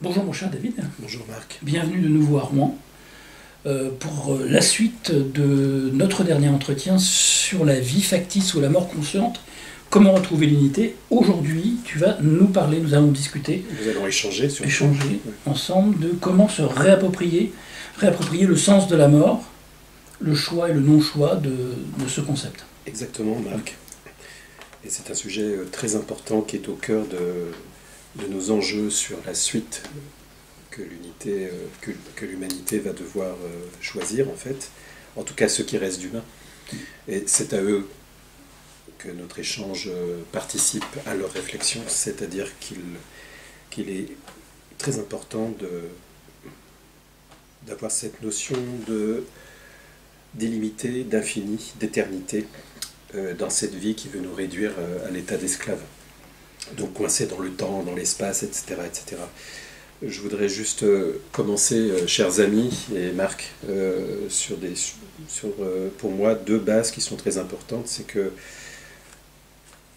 Bonjour mon cher David, Bonjour Marc. bienvenue de nouveau à Rouen pour la suite de notre dernier entretien sur la vie factice ou la mort consciente. Comment retrouver l'unité? Aujourd'hui, tu vas nous parler, nous allons discuter, Nous allons échanger sur ensemble de comment se réapproprier le sens de la mort, le choix et le non-choix de ce concept. Exactement Marc. Et c'est un sujet très important qui est au cœur de nos enjeux sur la suite que l'humanité va devoir choisir en fait. En tout cas ce qui reste d'humain. Et c'est à eux que notre échange participe à leur réflexion, c'est-à-dire qu'il est très important d'avoir cette notion d'illimité, d'infini, d'éternité dans cette vie qui veut nous réduire à l'état d'esclave. Donc coincé dans le temps, dans l'espace, etc., etc. Je voudrais juste commencer, chers amis et Marc, sur pour moi deux bases qui sont très importantes. C'est que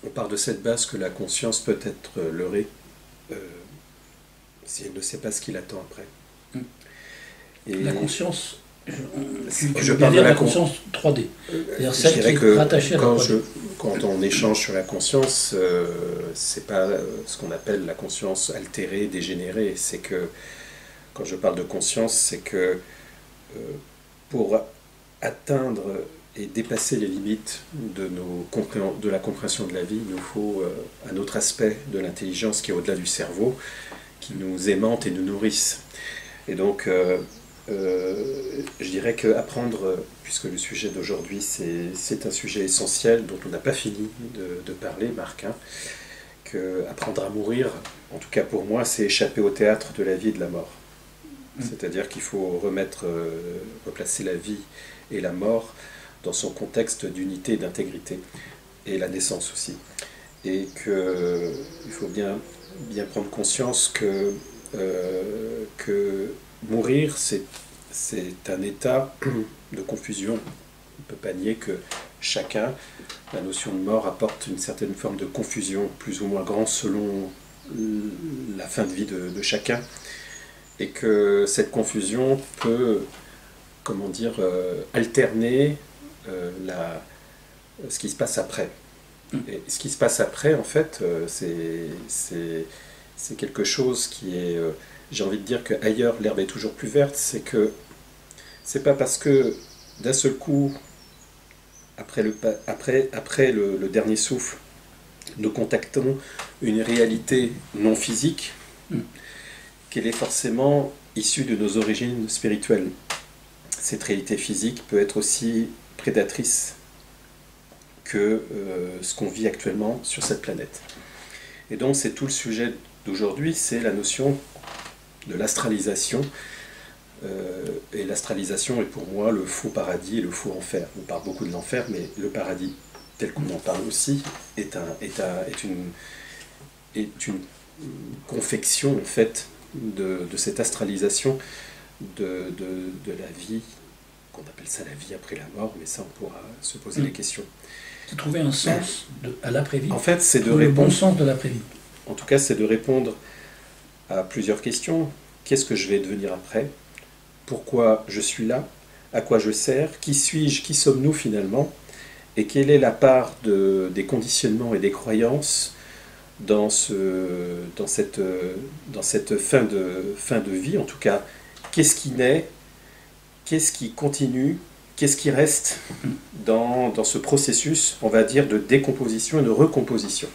on part de cette base que la conscience peut être leurrée si elle ne sait pas ce qui l'attend après. Et la conscience, je parle de la conscience 3D, c'est-à-dire celle qui est rattachée à la 3D. Quand on échange sur la conscience, c'est pas ce qu'on appelle la conscience altérée, dégénérée. C'est que, quand je parle de conscience, c'est que pour atteindre et dépasser les limites de la compréhension de la vie, il nous faut un autre aspect de l'intelligence qui est au-delà du cerveau, qui nous aimante et nous nourrisse. Et donc, je dirais qu'apprendre, puisque le sujet d'aujourd'hui c'est un sujet essentiel dont on n'a pas fini de parler, Marc, hein, qu'apprendre à mourir, en tout cas pour moi, c'est échapper au théâtre de la vie et de la mort. C'est-à-dire qu'il faut replacer la vie et la mort dans son contexte d'unité et d'intégrité, et la naissance aussi. Et qu'il faut bien prendre conscience que mourir, c'est un état de confusion. On ne peut pas nier que chacun, la notion de mort apporte une certaine forme de confusion, plus ou moins grande selon la fin de vie de chacun, et que cette confusion peut, comment dire, alterner ce qui se passe après. Et ce qui se passe après, en fait, c'est quelque chose qui est... j'ai envie de dire qu'ailleurs l'herbe est toujours plus verte, c'est pas parce que d'un seul coup, après le dernier souffle, nous contactons une réalité non physique, qu'elle est forcément issue de nos origines spirituelles. Cette réalité physique peut être aussi prédatrice que ce qu'on vit actuellement sur cette planète. Et donc c'est tout le sujet d'aujourd'hui, c'est la notion de l'astralisation. Et l'astralisation est pour moi le faux paradis et le faux enfer. On parle beaucoup de l'enfer, mais le paradis, tel qu'on en parle aussi, est une confection en fait de cette astralisation de la vie, qu'on appelle ça la vie après la mort, mais ça on pourra se poser des questions. C'est trouver un sens à l'après-vie. En fait, c'est de répondre. Le bon répondre. sens de l'après-vie. En tout cas, c'est de répondre à plusieurs questions. Qu'est-ce que je vais devenir après? Pourquoi je suis là? À quoi je sers? Qui suis-je? Qui sommes-nous finalement? Et quelle est la part des conditionnements et des croyances dans cette fin de vie? En tout cas, qu'est-ce qui naît? Qu'est-ce qui continue? Qu'est-ce qui reste dans ce processus, on va dire, de décomposition et de recomposition?